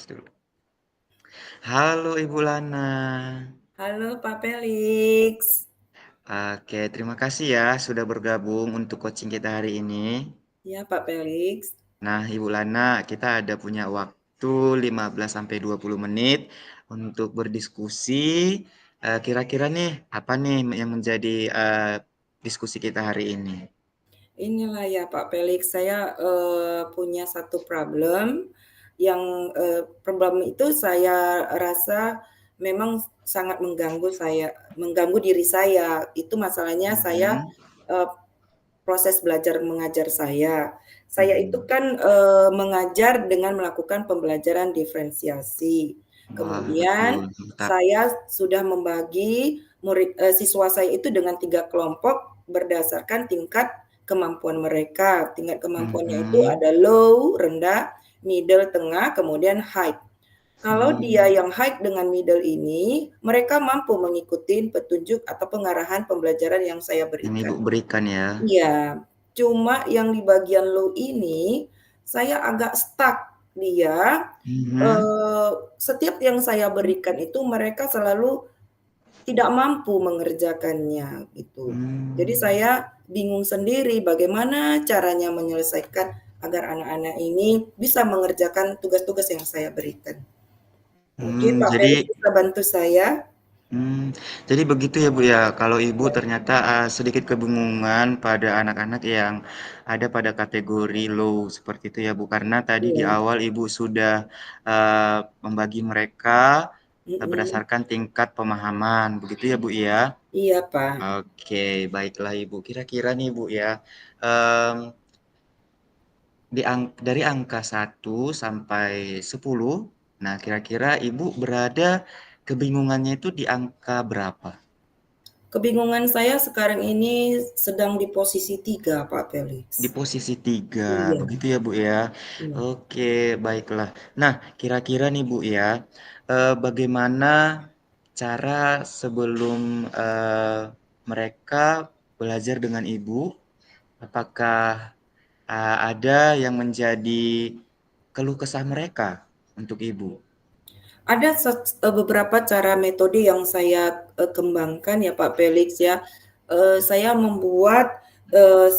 tes dulu. Halo Ibu Lana. Halo Pak Felix. Oke, terima kasih ya sudah bergabung untuk coaching kita hari ini. Ya Pak Felix. Nah, Ibu Lana, kita ada punya waktu 15 sampai 20 menit untuk berdiskusi. Kira-kira nih apa nih yang menjadi diskusi kita hari ini? Inilah ya Pak Felix, saya punya satu problem yang problem itu saya rasa memang sangat mengganggu diri saya. Itu masalahnya saya Mhm, eh, proses belajar mengajar saya. Saya itu mhm. kan mengajar dengan melakukan pembelajaran diferensiasi. Wah, betul, Kemudian mantap. saya sudah membagi siswa saya itu dengan 3 kelompok berdasarkan tingkat kemampuan mereka. Tingkat kemampuannya itu Mhm. ada low, rendah, middle, tengah, kemudian high. Kalau dia Hmm, yang high dengan middle ini, mereka mampu mengikuti petunjuk atau pengarahan pembelajaran yang saya yang Ibu berikan. berikan ya. Iya, cuma yang di bagian low ini, saya agak stuck. Dia, Mhm. eee, setiap yang saya berikan itu mereka selalu tidak mampu mengerjakannya, gitu. Jadi Hmm. saya bingung sendiri bagaimana caranya menyelesaikan agar anak-anak ini bisa mengerjakan tugas-tugas yang saya berikan. Mungkin Hmm, Pak jadi Felix bisa bantu saya? hmm, jadi begitu ya Bu ya, kalau Ibu ternyata sedikit kebingungan pada anak-anak yang ada pada kategori low seperti itu ya Bu, karena tadi di Iya, awal Ibu sudah membagi mereka mhm, berdasarkan tingkat pemahaman, begitu ya Bu ya? iya Pak. Oke, baiklah Ibu. Kira-kira nih Bu ya, em, dari angka 1 sampai 10, nah kira-kira Ibu berada kebingungannya itu di angka berapa? Kebingungan saya sekarang ini sedang di posisi 3, Pak Di Felix. posisi 3, Iya, begitu ya Bu ya? iya. Oke, baiklah. Nah, kira-kira nih Bu ya, bagaimana cara sebelum mereka belajar dengan Ibu? Apakah ada yang menjadi keluh kesah mereka untuk Ibu? Ada beberapa cara metode yang saya kembangkan ya Pak Felix ya. Saya membuat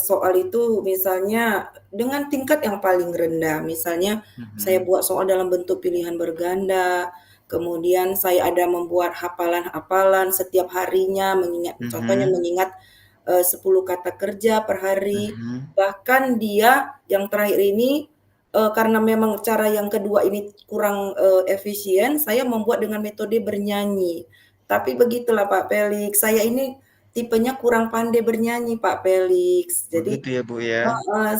soal itu misalnya dengan tingkat yang paling rendah. Misalnya saya Mhm, buat soal dalam bentuk pilihan berganda. Kemudian saya ada membuat hafalan-hafalan setiap harinya, contohnya mhm, mengingat 10 kata kerja per hari. mhm. Bahkan dia yang terakhir ini, karena memang cara yang kedua ini kurang, efisien, saya membuat dengan metode bernyanyi. Tapi begitulah Pak Felix, saya ini tipenya kurang pandai bernyanyi Pak Felix. Jadi Begitu ya Bu ya?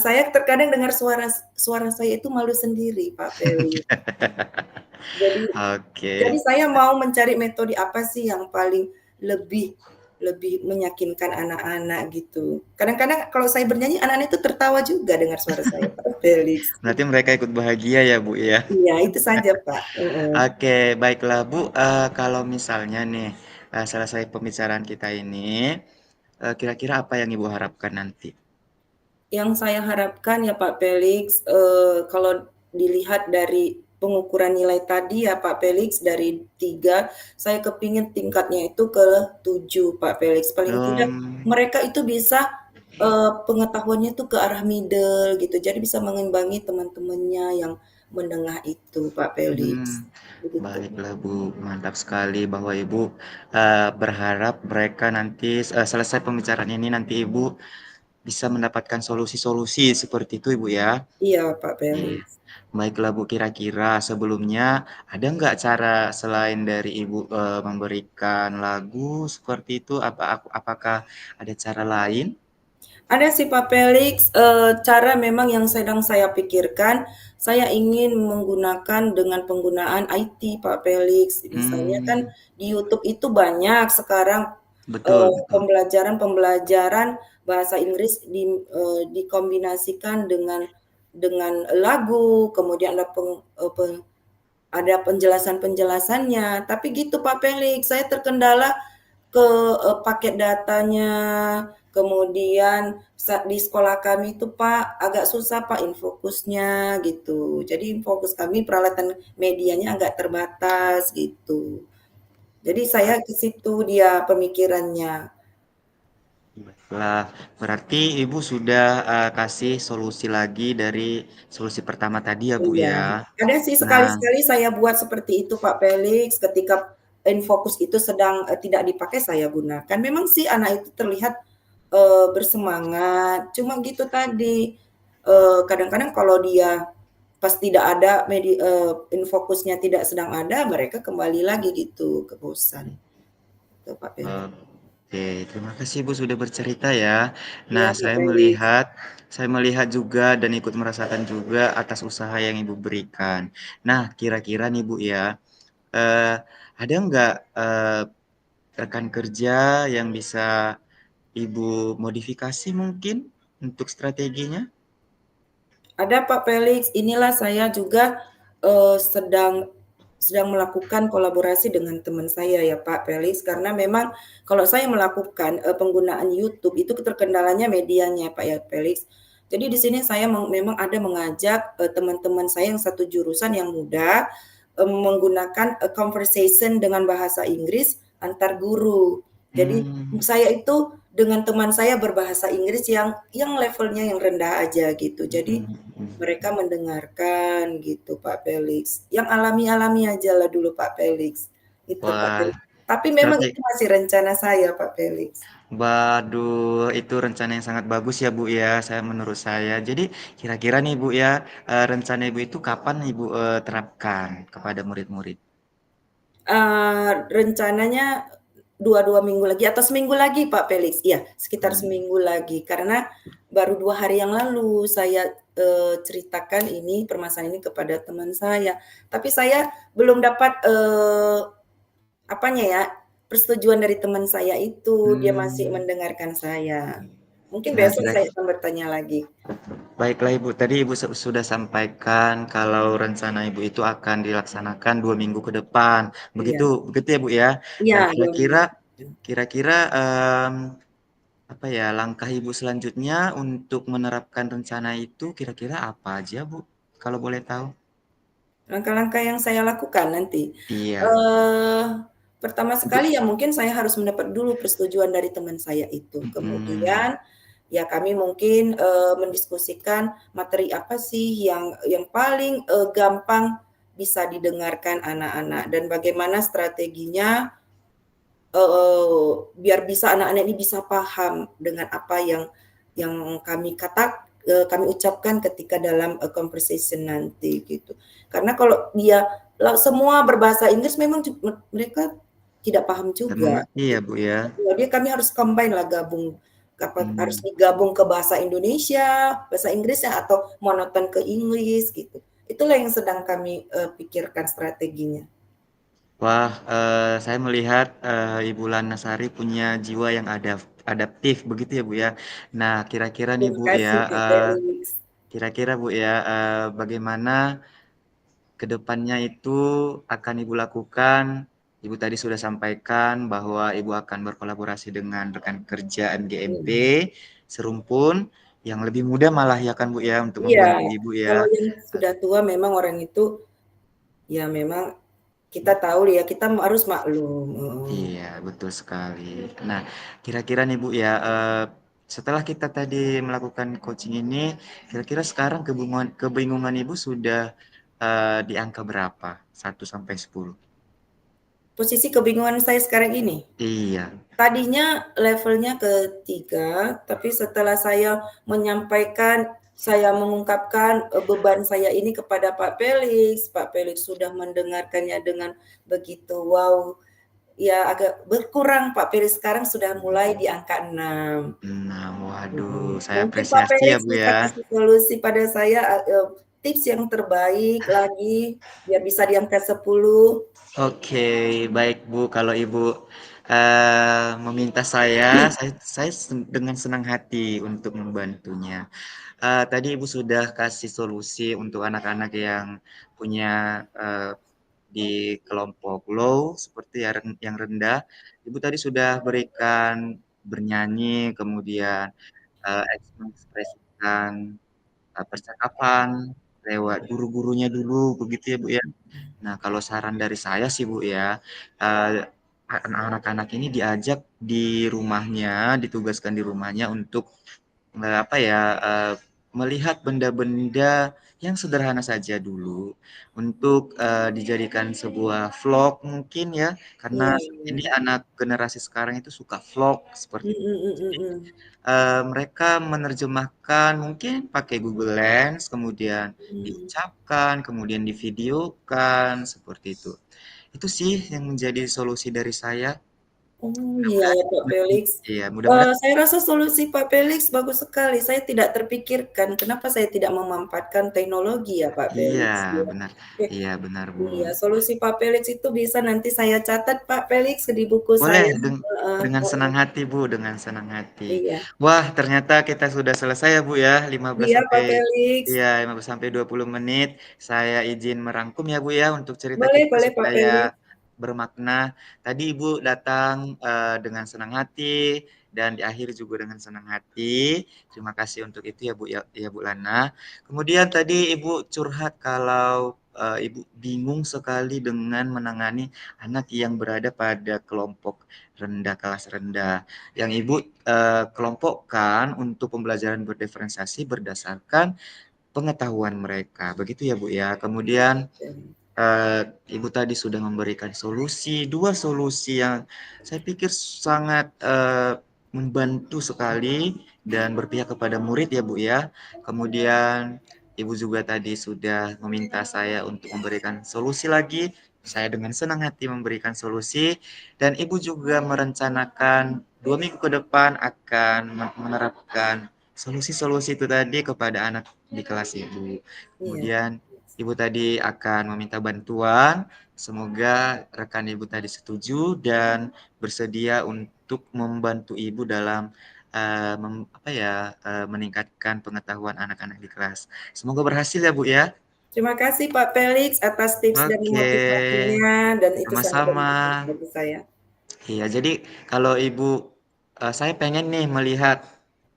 saya terkadang dengar suara suara saya itu malu sendiri Pak Felix. Jadi Oke. saya mau mencari metode apa sih yang paling lebih lebih meyakinkan anak-anak gitu. Kadang-kadang kalau saya bernyanyi anak-anak itu tertawa juga dengar suara saya, Pak Felix. Berarti mereka ikut bahagia ya Bu ya? Iya, itu saja, Pak, heeh. Oke, baiklah Bu. Kalau misalnya nih selesai pembicaraan kita ini, kira-kira apa yang Ibu harapkan nanti? Yang saya harapkan ya Pak Felix, kalau dilihat dari pengukuran nilai tadi ya Pak Felix dari 3, saya kepingin tingkatnya itu ke 7 Pak Felix. Paling tidak Mmm, mereka itu bisa, pengetahuannya itu ke arah middle gitu, jadi bisa mengimbangi teman-temannya yang menengah itu Pak Felix, begitu. baiklah Bu, mantap sekali bahwa Ibu berharap mereka nanti selesai pembicaraan ini nanti Ibu bisa mendapatkan solusi-solusi seperti itu Ibu ya? Iya Pak Iya. Felix. Baiklah Bu, kira-kira sebelumnya ada nggak cara selain dari Ibu memberikan lagu seperti itu, apakah ada cara lain? Ada sih Pak Felix, cara memang yang sedang saya pikirkan, saya ingin menggunakan dengan penggunaan IT Pak Felix. Misalnya kan Hmm, di YouTube itu banyak sekarang, betul betul. pembelajaran bahasa Inggris dikombinasikan dengan lagu, kemudian ada penjelasan-penjelasannya. Tapi gitu Pak Felix, saya terkendala ke, paket datanya, Kemudian di sekolah kami itu Pak agak susah Pak infokusnya gitu. Jadi infokus kami peralatan medianya agak terbatas gitu. Jadi saya ke situ dia pemikirannya. Baiklah, berarti Ibu sudah kasih solusi lagi dari solusi pertama tadi ya, Bu Iya, ya. ada sih Nah, sekali-sekali saya buat seperti itu Pak Felix, ketika infocus itu sedang, tidak dipakai saya gunakan. Memang sih anak itu terlihat, bersemangat, cuma gitu tadi, kadang-kadang kalau dia pas tidak ada infokusnya tidak sedang ada, mereka kembali lagi gitu ke bosan, gitu Pak Felix. oke, terima kasih Ibu sudah bercerita ya. Nah, Iya Pak Felix. saya melihat juga dan ikut merasakan juga atas usaha yang Ibu berikan. Nah, kira-kira nih Bu ya, eh, ada nggak rekan kerja yang bisa Ibu modifikasi mungkin untuk strateginya? Ada Pak Felix, inilah saya juga, sedang melakukan kolaborasi dengan teman saya ya Pak Felix, karena memang kalau saya melakukan, penggunaan YouTube itu terkendalanya medianya Pak ya Felix. Jadi di sini saya memang ada mengajak, teman-teman saya yang satu jurusan yang muda, menggunakan, conversation dengan bahasa Inggris antar guru. Jadi Hmm, saya itu dengan teman saya berbahasa Inggris yang levelnya yang rendah aja gitu. mm, Jadi mm, mereka mm. mendengarkan gitu Pak Felix. Yang alami-alami aja lah dulu Pak Felix. Itu Pak Wah, Felix. Tapi memang itu strategi. masih rencana saya Pak Felix. Waduh, itu rencana yang sangat bagus ya Bu ya, menurut saya. Jadi kira-kira nih Bu ya, rencana Ibu itu kapan Ibu terapkan kepada murid-murid? Rencananya dua minggu lagi atau seminggu lagi Pak Felix. Iya, sekitar Hmm. seminggu lagi. Karena baru 2 hari yang lalu saya, ceritakan ini, permasalahan ini kepada teman saya. Tapi saya belum dapat, apanya ya, persetujuan dari teman saya itu, dia masih Hmm. mendengarkan saya. Mungkin Nah, besok saya akan bertanya lagi. baiklah Ibu, tadi Ibu sudah sampaikan kalau rencana Ibu itu akan dilaksanakan 2 minggu ke depan. Begitu, Iya, begitu ya Bu ya. iya, Dan 2 kira-kira, minggu. kira-kira apa ya langkah Ibu selanjutnya untuk menerapkan rencana itu kira-kira apa aja Bu? Kalau boleh tahu? Langkah-langkah yang saya lakukan nanti, Iya. eee, pertama Untuk sekali ya mungkin saya harus mendapat dulu persetujuan dari teman saya itu. mhm, Kemudian, ya kami mungkin, mendiskusikan materi apa sih yang paling, gampang bisa didengarkan anak-anak dan bagaimana strateginya, biar bisa anak-anak ini bisa paham dengan apa yang kami ucapkan ketika dalam, conversation nanti gitu. Karena kalau dia semua berbahasa Inggris memang mereka tidak paham tidak juga mengerti ya gitu. Bu ya? Jadi kami harus combine lah harus Mmm, digabung ke bahasa Indonesia, bahasa Inggrisnya atau monoton ke Inggris gitu. Itulah yang sedang kami, pikirkan strateginya. wah, saya melihat, Ibu Lanasari punya jiwa yang adaptif begitu ya Bu ya. Nah kira-kira nih Terima Bu ya, kasih Kak Felix. kira-kira Bu ya, bagaimana ke depannya itu akan Ibu lakukan? Ibu tadi sudah sampaikan bahwa Ibu akan berkolaborasi dengan rekan kerja MGMP, Iya. serumpun, yang lebih muda malah ya kan Bu ya untuk Iya, membantu Ibu ya. kalau yang sudah tua memang orang itu, ya memang kita tahu ya, kita harus maklum, heeh. Iya, betul sekali. Nah, kira-kira nih Bu ya, setelah kita tadi melakukan coaching ini, kira-kira sekarang kebingungan Ibu sudah di angka berapa? 1 sampai 10? Posisi kebingungan saya sekarang ini, Iya. tadinya levelnya ke-3, tapi setelah saya menyampaikan, saya mengungkapkan, beban saya ini kepada Pak Felix sudah mendengarkannya dengan begitu wow, ya agak berkurang Pak Felix, sekarang sudah mulai di angka 6. Nah, waduh, Mhm, saya mungkin Pak apresiasi ya Felix Bu bisa ya. kasih solusi pada saya, tips yang terbaik lagi, biar bisa di angka 10. Oke, baik Bu, kalau Ibu meminta saya dengan senang hati untuk membantunya. Tadi Ibu sudah kasih solusi untuk anak-anak yang punya di kelompok low seperti yang rendah. Ibu tadi sudah berikan bernyanyi, kemudian, mengekspresikan, percakapan lewat guru-gurunya dulu, begitu ya, Bu, ya. Nah, kalau saran dari saya sih, Bu, ya, eee, anak-anak ini diajak di rumahnya, ditugaskan di rumahnya untuk apa ya, melihat benda-benda yang sederhana saja dulu untuk, dijadikan sebuah vlog mungkin ya, karena Iya ini iya. anak generasi sekarang itu suka vlog seperti Mhm itu. mhm Jadi, mhm. mereka menerjemahkan mungkin pakai Google Lens, kemudian Mhm. diucapkan, kemudian divideokan, seperti itu. Itu sih yang menjadi solusi dari saya, Oh, iya mudah-mudahan ya, Pak Felix. iya, mudah-mudahan Saya rasa solusi Pak Felix bagus sekali. Saya tidak terpikirkan, kenapa saya tidak memanfaatkan teknologi ya, Pak iya, Felix, ya. benar Oke, iya, benar, Bu. iya, solusi Pak Felix itu bisa nanti saya catat, Pak Felix, di buku Boleh saya. Heeh dengan heeh. senang hati, Bu, dengan senang hati. Iya. Wah, ternyata kita sudah selesai ya, Bu, ya, 15 Iya, sampai Pak Felix. iya, 15 sampai 20 menit. Saya izin merangkum ya, Bu, ya, untuk cerita Boleh kita boleh, Pak supaya Felix. bermakna. Tadi Ibu datang, dengan senang hati dan diakhiri juga dengan senang hati. Terima kasih untuk itu ya, Bu, ya, Bu Lana. Kemudian tadi Ibu curhat kalau, Ibu bingung sekali dengan menangani anak yang berada pada kelompok rendah, kelas rendah, yang Ibu, kelompokkan untuk pembelajaran berdiferensiasi berdasarkan pengetahuan mereka, begitu ya, Bu, ya. Kemudian, Ibu tadi sudah memberikan solusi, 2 solusi yang saya pikir sangat, membantu sekali dan berpihak kepada murid ya, Bu, ya. Kemudian Ibu juga tadi sudah meminta saya untuk memberikan solusi lagi, saya dengan senang hati memberikan solusi dan Ibu juga merencanakan 2 minggu ke depan akan menerapkan solusi-solusi itu tadi kepada anak di kelas Ibu. Iya. Kemudian Ibu tadi akan meminta bantuan, semoga rekan Ibu tadi setuju dan bersedia untuk membantu Ibu dalam, apa ya, meningkatkan pengetahuan anak-anak di kelas. Semoga berhasil ya, Bu, ya. Terima kasih Pak Felix atas tips dan Oke, motivasinya dan itu sangat sama-sama. bermanfaat bagi saya. Iya, jadi kalau Ibu saya pengen nih melihat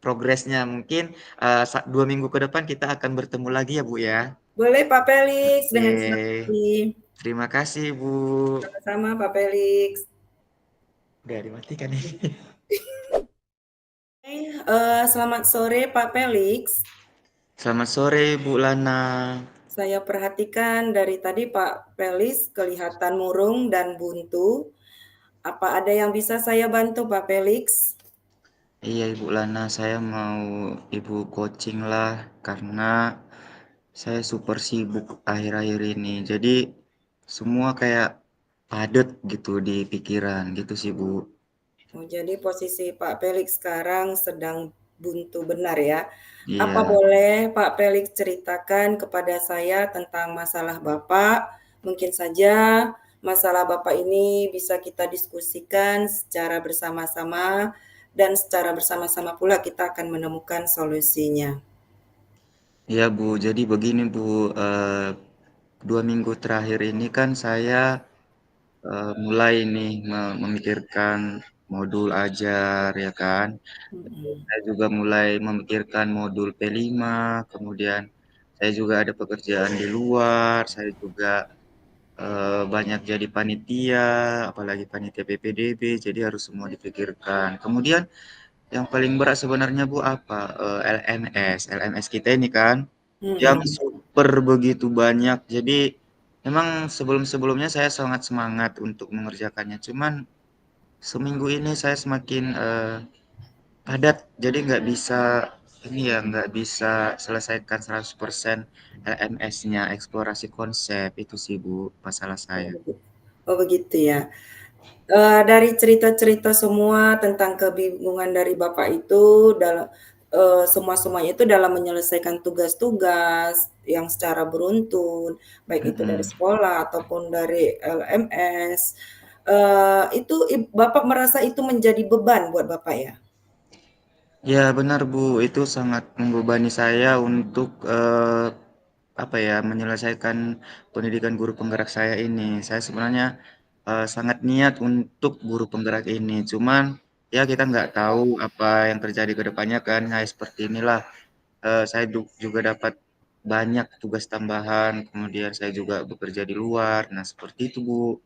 progresnya, mungkin, 2 minggu ke depan kita akan bertemu lagi ya, Bu, ya. Boleh Pak Felix, dengan senang Oke, hati. terima kasih, Bu. Sama-sama Pak Felix. Udah dimatikan nih. Selamat sore Pak Felix. Selamat sore, Bu Lana. Saya perhatikan dari tadi Pak Felix kelihatan murung dan buntu. Apa ada yang bisa saya bantu Pak Felix? Iya, Ibu Lana, saya mau Ibu coaching lah karena saya super sibuk akhir-akhir ini. Jadi semua kayak padat gitu di pikiran gitu sih, Bu. Oh, jadi posisi Pak Felix sekarang sedang buntu benar ya. Apa Iya. boleh Pak Felix ceritakan kepada saya tentang masalah Bapak? Mungkin saja masalah Bapak ini bisa kita diskusikan secara bersama-sama dan secara bersama-sama pula kita akan menemukan solusinya. Iya, Bu. Jadi begini, Bu, 2 minggu terakhir ini kan saya mulai nih memikirkan modul ajar ya kan. Mhm, Saya juga mulai memikirkan modul P5, kemudian saya juga ada pekerjaan di luar, saya juga banyak jadi panitia, apalagi panitia PPDB, jadi harus semua dipikirkan. Kemudian yang paling berat sebenarnya Bu apa? LMS kita ini kan yang mhm. super begitu banyak. Jadi memang sebelum-sebelumnya saya sangat semangat untuk mengerjakannya, cuman seminggu ini saya semakin, padat, jadi nggak bisa ini ya, nggak bisa selesaikan 100% LMS-nya, eksplorasi konsep, itu sih Bu, masalah Oh saya. begitu oh begitu ya. Dari cerita-cerita semua tentang kebingungan dari Bapak itu semua-semuanya itu dalam menyelesaikan tugas-tugas yang secara beruntun, baik itu dari Mhm. sekolah ataupun dari LMS, itu Bapak merasa itu menjadi beban buat Bapak ya? Ya benar Bu, itu sangat membebani saya untuk, apa ya, menyelesaikan pendidikan guru penggerak saya ini. Saya sebenarnya, sangat niat untuk guru penggerak ini, cuman ya kita nggak tahu apa yang terjadi ke depannya kan. Nah, seperti inilah saya juga dapat banyak tugas tambahan, kemudian saya juga bekerja di luar. Nah, seperti itu, Bu.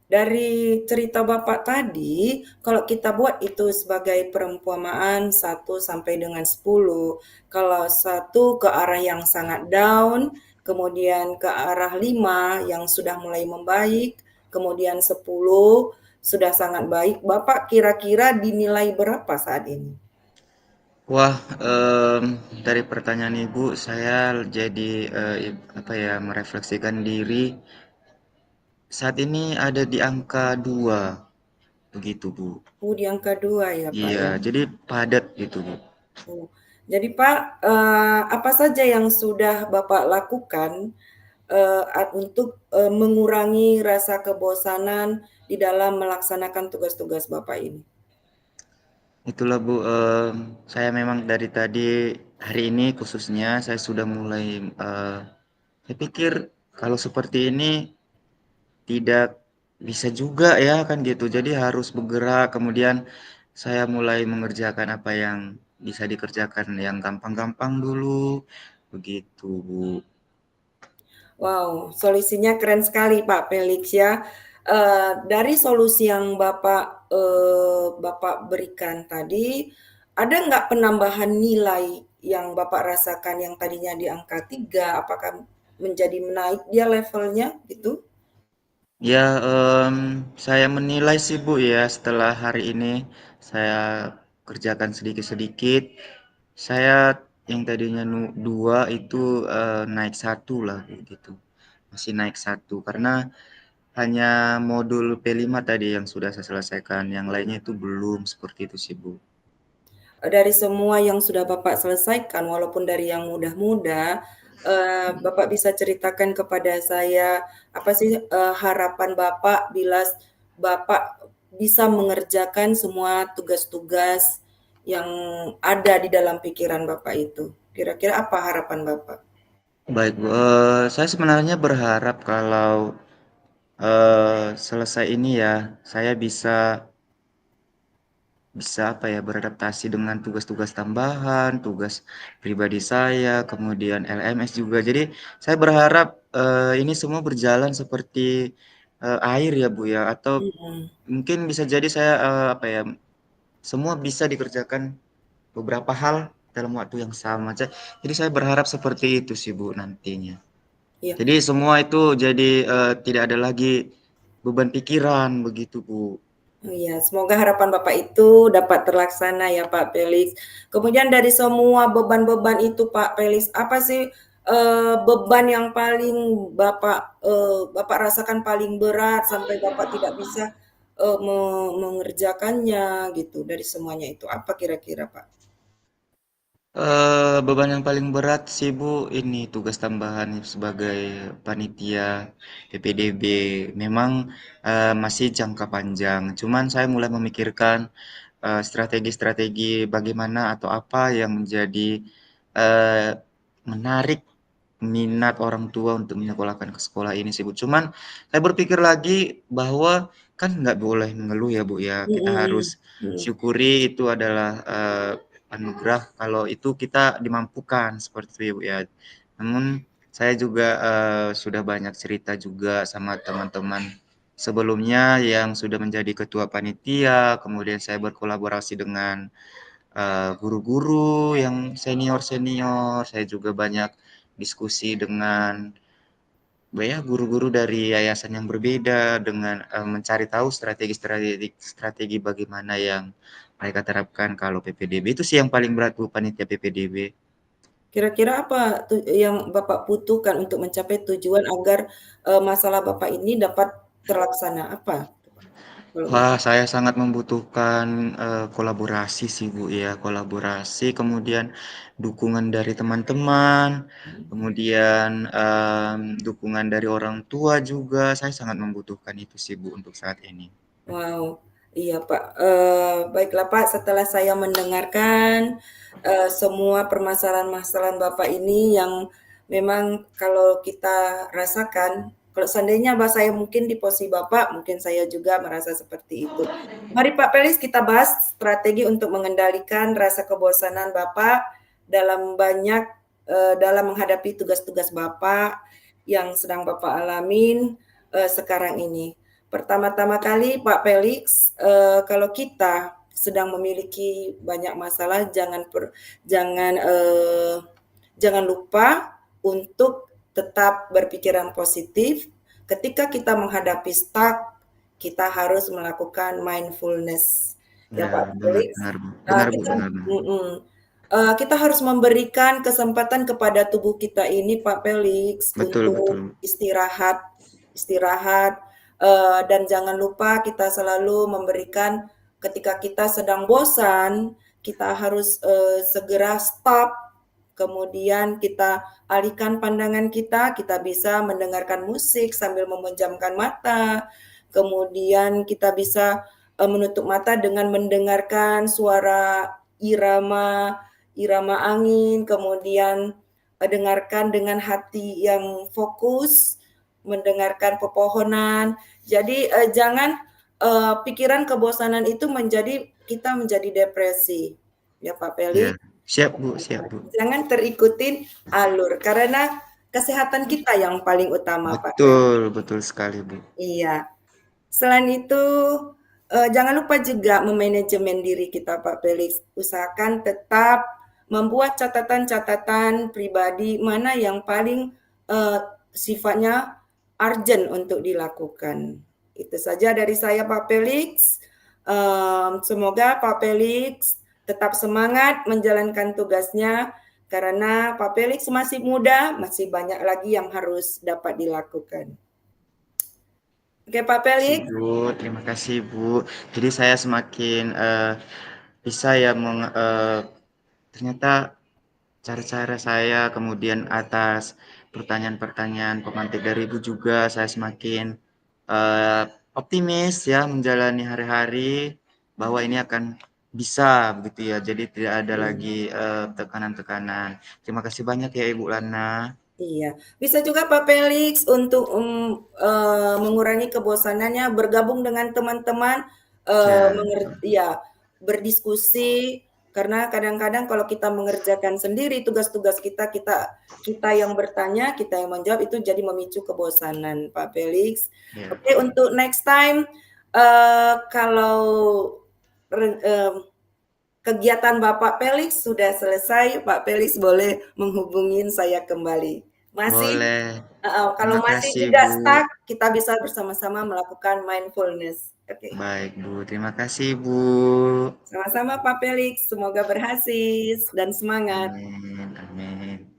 Dari cerita Bapak tadi, kalau kita buat itu sebagai perumpamaan 1 sampai dengan 10, kalau 1 ke arah yang sangat down, kemudian ke arah 5 yang sudah mulai membaik, kemudian 10 sudah sangat baik, Bapak kira-kira dinilai berapa saat ini? Wah, dari pertanyaan Ibu, saya jadi apa ya, merefleksikan diri. Saat ini ada di angka 2, begitu, Bu. Di angka 2 ya Pak Iya, ya? jadi padat gitu, Bu. Oh, jadi Pak, apa saja yang sudah Bapak lakukan untuk mengurangi rasa kebosanan di dalam melaksanakan tugas-tugas Bapak ini? Itulah Bu, saya memang dari tadi hari ini khususnya saya sudah mulai, saya pikir kalau seperti ini tidak bisa juga ya kan gitu. Jadi harus bergerak, kemudian saya mulai mengerjakan apa yang bisa dikerjakan yang gampang-gampang dulu, begitu Bu. Wow, solusinya keren sekali Pak Felix ya. Dari solusi yang Bapak berikan tadi, ada nggak penambahan nilai yang Bapak rasakan yang tadinya di angka 3, apakah menjadi menaik dia levelnya gitu? Ya, saya menilai sih Bu ya setelah hari ini saya kerjakan sedikit-sedikit, saya yang tadinya 2 itu, naik 1 lah gitu, masih naik 1 karena hanya modul P5 tadi yang sudah saya selesaikan, yang lainnya itu belum, seperti itu sih Bu. Dari semua yang sudah Bapak selesaikan, walaupun dari yang mudah-mudah, Bapak bisa ceritakan kepada saya, apa sih, harapan Bapak bila Bapak bisa mengerjakan semua tugas-tugas yang ada di dalam pikiran Bapak itu? Kira-kira apa harapan Bapak? Baik Bu, saya sebenarnya berharap kalau, selesai ini ya, saya bisa bisa apa ya, beradaptasi dengan tugas-tugas tambahan, tugas pribadi saya, kemudian LMS juga. Jadi saya berharap, ini semua berjalan seperti, air ya, Bu, ya, atau Mhm, mungkin bisa jadi saya, apa ya, semua bisa dikerjakan beberapa hal dalam waktu yang sama. Jadi saya berharap seperti itu sih, Bu, nantinya. iya. Jadi semua itu jadi, tidak ada lagi beban pikiran begitu, Bu. Oh iya, semoga harapan Bapak itu dapat terlaksana ya Pak Felix. Kemudian dari semua beban-beban itu Pak Felix, apa sih, beban yang paling Bapak rasakan paling berat sampai Bapak tidak bisa, mengerjakannya gitu dari semuanya itu, apa kira-kira Pak? Beban yang paling berat sih Bu, ini tugas tambahan sebagai panitia PPDB. Memang masih jangka panjang, cuman saya mulai memikirkan strategi-strategi bagaimana atau apa yang menjadi eh, menarik minat orang tua untuk menyekolahkan ke sekolah ini sih Bu. Cuman saya berpikir lagi bahwa kan nggak boleh mengeluh ya Bu ya. Kita harus Mhm, mhm. syukuri itu adalah anugerah kalau itu kita dimampukan seperti itu ya Bu ya. Namun saya juga sudah banyak cerita juga sama teman-teman sebelumnya yang sudah menjadi ketua panitia, kemudian saya berkolaborasi dengan guru-guru yang senior-senior, saya juga banyak diskusi dengan ya guru-guru dari yayasan yang berbeda dengan mencari tahu strategi-strategi strategi bagaimana yang mereka terapkan kalau PPDB itu sih yang paling berat Bu panitia PPDB. Kira-kira apa yang Bapak butuhkan untuk mencapai tujuan agar, masalah Bapak ini dapat terlaksana, apa tuh Pak, kalau boleh Wah, tahu? saya sangat membutuhkan kolaborasi sih Bu ya, kolaborasi, kemudian dukungan dari teman-teman, kemudian dukungan dari orang tua juga. Saya sangat membutuhkan itu sih Bu untuk saat ini. Wow, iya Pak, baiklah Pak, setelah saya mendengarkan, semua permasalahan-masalahan Bapak ini yang memang kalau kita rasakan, Kalau seandainya saya mungkin di posisi Bapak, mungkin saya juga merasa seperti itu. Mari Pak Pelis kita bahas strategi untuk mengendalikan rasa kebosanan Bapak dalam dalam menghadapi tugas-tugas Bapak yang sedang Bapak alamin sekarang ini. Pertama-tama kali Pak Felix, kalau kita sedang memiliki banyak masalah, jangan lupa untuk tetap berpikiran positif. Ketika kita menghadapi stuck, kita harus melakukan mindfulness. Ya Ya, Pak benar Felix, benar, Bu. Benar, Bu, kita benar benar. kita harus memberikan kesempatan kepada tubuh kita ini Pak Felix Betul betul, untuk Bu. istirahat, istirahat, dan jangan lupa kita selalu memberikan ketika kita sedang bosan, kita harus segera stop, kemudian kita alihkan pandangan kita bisa mendengarkan musik sambil memejamkan mata, kemudian kita bisa menutup mata dengan mendengarkan suara irama irama angin, kemudian dengarkan dengan hati yang fokus, mendengarkan pepohonan. Jadi jangan pikiran kebosanan itu kita menjadi depresi, ya Pak Ya, Felix. siap, Bu, siap, Bu. Jangan terikutin alur karena kesehatan kita yang paling utama, Pak Felix. Betul, betul sekali, Bu. Iya. Selain itu, jangan lupa juga memanajemen diri kita, Pak Felix. Usahakan tetap membuat catatan-catatan pribadi mana yang paling sifatnya urgent untuk dilakukan. Itu saja dari saya, Pak Felix. Semoga Pak Felix tetap semangat menjalankan tugasnya karena Pak Felix masih muda, masih banyak lagi yang harus dapat dilakukan. Oke, Pak Kasih, Felix. Bu. Terima kasih, Bu. Jadi saya semakin bisa ya ternyata cara-cara saya kemudian atas pertanyaan-pertanyaan pemantik dari Ibu juga saya semakin optimis ya menjalani hari-hari bahwa ini akan bisa begitu ya. Jadi tidak ada lagi tekanan-tekanan. Terima kasih banyak ya Ibu Lana. Iya, bisa juga Pak Felix untuk mengurangi kebosanannya bergabung dengan teman-teman, Ya, ya berdiskusi karena kadang-kadang kalau kita mengerjakan sendiri tugas-tugas kita, kita yang bertanya, kita yang menjawab itu jadi memicu kebosanan Pak Felix. ya. Oke, untuk next time kalau kegiatan Bapak Felix sudah selesai, Pak Felix boleh menghubungin saya kembali. Masih Boleh. kalau Terima masih kasih, juga Bu. stuck, kita bisa bersama-sama melakukan mindfulness. Oke. Baik, Bu. Terima kasih, Bu. Sama-sama Pak Felix, semoga berhasil dan semangat. Amin. Amin.